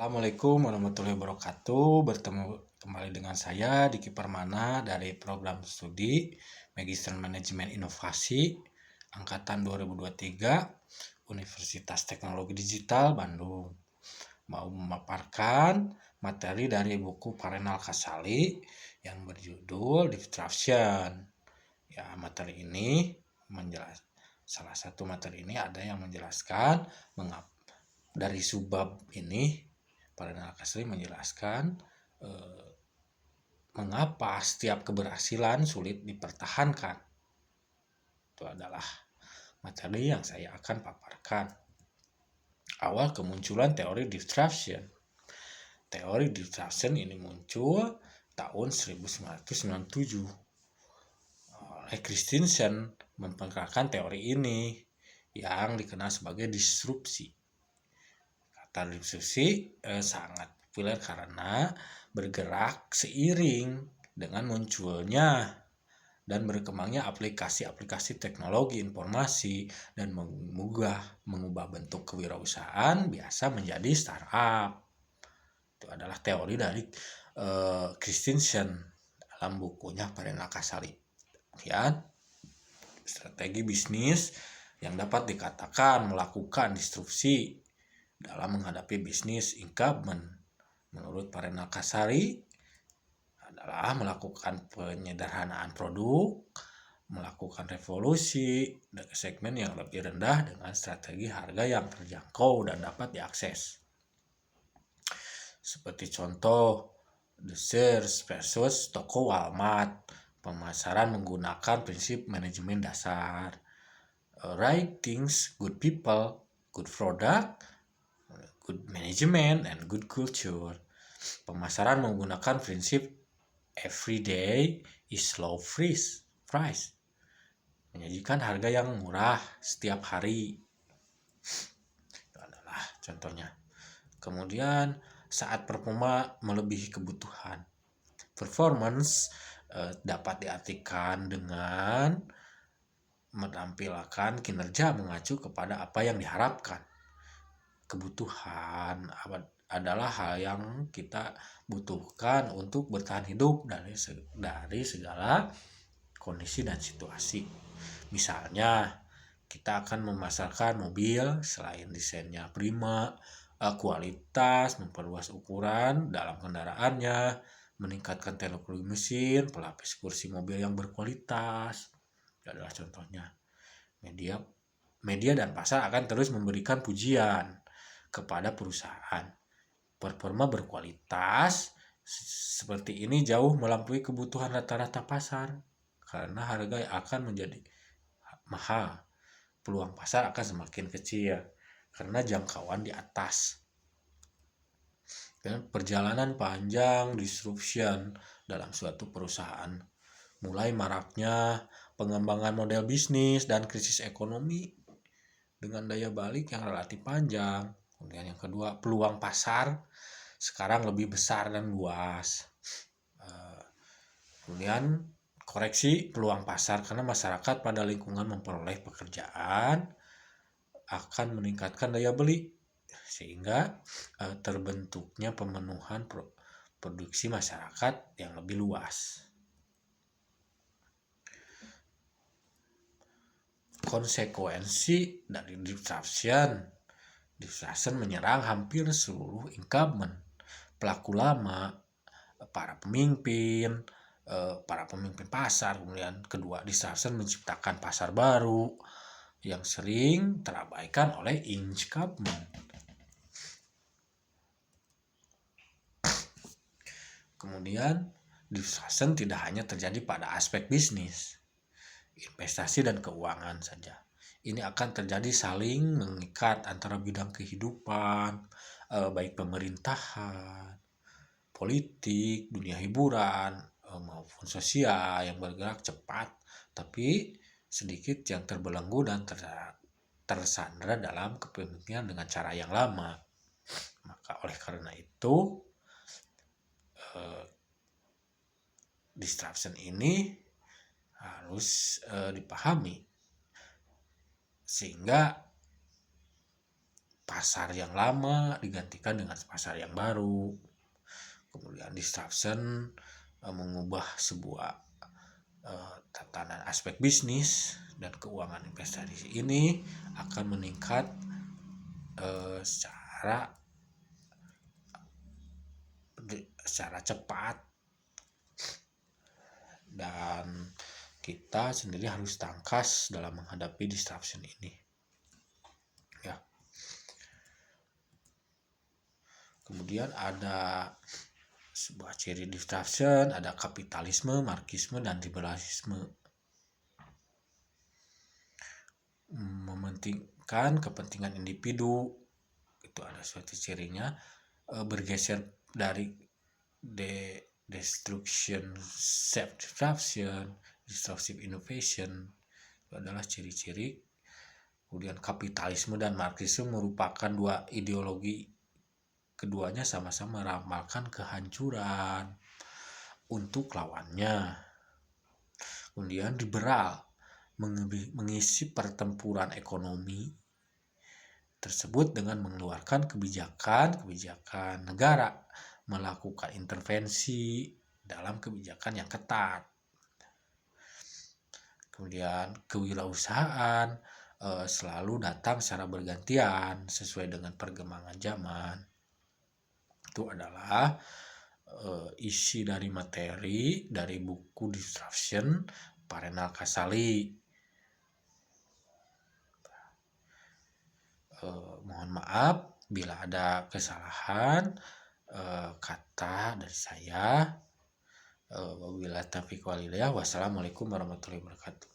Assalamualaikum warahmatullahi wabarakatuh. Bertemu kembali dengan saya Diki Permana dari program studi Magister Manajemen Inovasi angkatan 2023 Universitas Teknologi Digital Bandung. Mau memaparkan materi dari buku Parenal Kasali yang berjudul Disruption. Ya, materi ini salah satu materi ini ada yang menjelaskan mengapa dari subbab ini Parenal Kasali menjelaskan mengapa setiap keberhasilan sulit dipertahankan. Itu adalah materi yang saya akan paparkan. Awal kemunculan teori disruption. Teori disruption ini muncul tahun 1997. Oleh Christensen memperkenalkan teori ini yang dikenal sebagai disrupsi. Kata disrupsi sangat populer karena bergerak seiring dengan munculnya dan berkembangnya aplikasi-aplikasi teknologi informasi dan mengubah bentuk kewirausahaan biasa menjadi startup. Itu adalah teori dari Christensen dalam bukunya Parenal Kasali. Kemudian strategi bisnis yang dapat dikatakan melakukan disrupsi dalam menghadapi bisnis incumbent menurut Parenal Kasali adalah melakukan penyederhanaan produk, melakukan revolusi ke segmen yang lebih rendah dengan strategi harga yang terjangkau dan dapat diakses. Seperti contoh The Sears versus toko Walmart, pemasaran menggunakan prinsip manajemen dasar. Right things, good people, good product, good management, and good culture. Pemasaran menggunakan prinsip every day is low price. Menyajikan harga yang murah setiap hari. Itu adalah contohnya. Kemudian saat performa melebihi kebutuhan. Performance dapat diartikan dengan menampilkan kinerja mengacu kepada apa yang diharapkan. Kebutuhan adalah hal yang kita butuhkan untuk bertahan hidup dari segala kondisi dan situasi. Misalnya, kita akan memasarkan mobil selain desainnya prima, kualitas, memperluas ukuran dalam kendaraannya, meningkatkan teknologi mesin, pelapis kursi mobil yang berkualitas. Itu adalah contohnya. Media dan pasar akan terus memberikan pujian kepada perusahaan. Performa berkualitas seperti ini jauh melampaui kebutuhan rata-rata pasar karena harga akan menjadi mahal. Peluang pasar akan semakin kecil karena jangkauan di atas. Dan perjalanan panjang disruption dalam suatu perusahaan. Mulai maraknya pengembangan model bisnis dan krisis ekonomi dengan daya balik yang relatif panjang. Kemudian yang kedua, peluang pasar sekarang lebih besar dan luas. Kemudian koreksi peluang pasar karena masyarakat pada lingkungan memperoleh pekerjaan akan meningkatkan daya beli sehingga terbentuknya pemenuhan produksi masyarakat yang lebih luas. Konsekuensi dari disruption menyerang hampir seluruh incumbent, pelaku lama, para pemimpin pasar. Kemudian kedua, disruption menciptakan pasar baru yang sering terabaikan oleh incumbent. Kemudian disruption tidak hanya terjadi pada aspek bisnis, investasi dan keuangan saja. Ini akan terjadi saling mengikat antara bidang kehidupan, baik pemerintahan, politik, dunia hiburan, maupun sosial yang bergerak cepat, tapi sedikit yang terbelenggu dan tersandra dalam kepemimpinan dengan cara yang lama. Maka oleh karena itu, disruption ini harus dipahami sehingga pasar yang lama digantikan dengan pasar yang baru. Kemudian disruption mengubah sebuah tatanan aspek bisnis dan keuangan investasi ini akan meningkat secara cepat, dan kita sendiri harus tangkas dalam menghadapi disruption ini. Ya. Kemudian ada sebuah ciri disruption, ada kapitalisme, marxisme, dan liberalisme. Mementingkan kepentingan individu, itu ada suatu cirinya, bergeser dari destruction, self-disruption, disruptive innovation, itu adalah ciri-ciri. Kemudian kapitalisme dan marxisme merupakan dua ideologi, keduanya sama-sama meramalkan kehancuran untuk lawannya. Kemudian liberal mengisi pertempuran ekonomi tersebut dengan mengeluarkan kebijakan negara, melakukan intervensi dalam kebijakan yang ketat. Kemudian kewirausahaan selalu datang secara bergantian sesuai dengan perkembangan zaman. Itu adalah isi dari materi dari buku Disruption Pak Renal Kasali. Mohon maaf bila ada kesalahan kata dari saya. Wabillahi taufiq wal hidayah. Wassalamualaikum warahmatullahi wabarakatuh.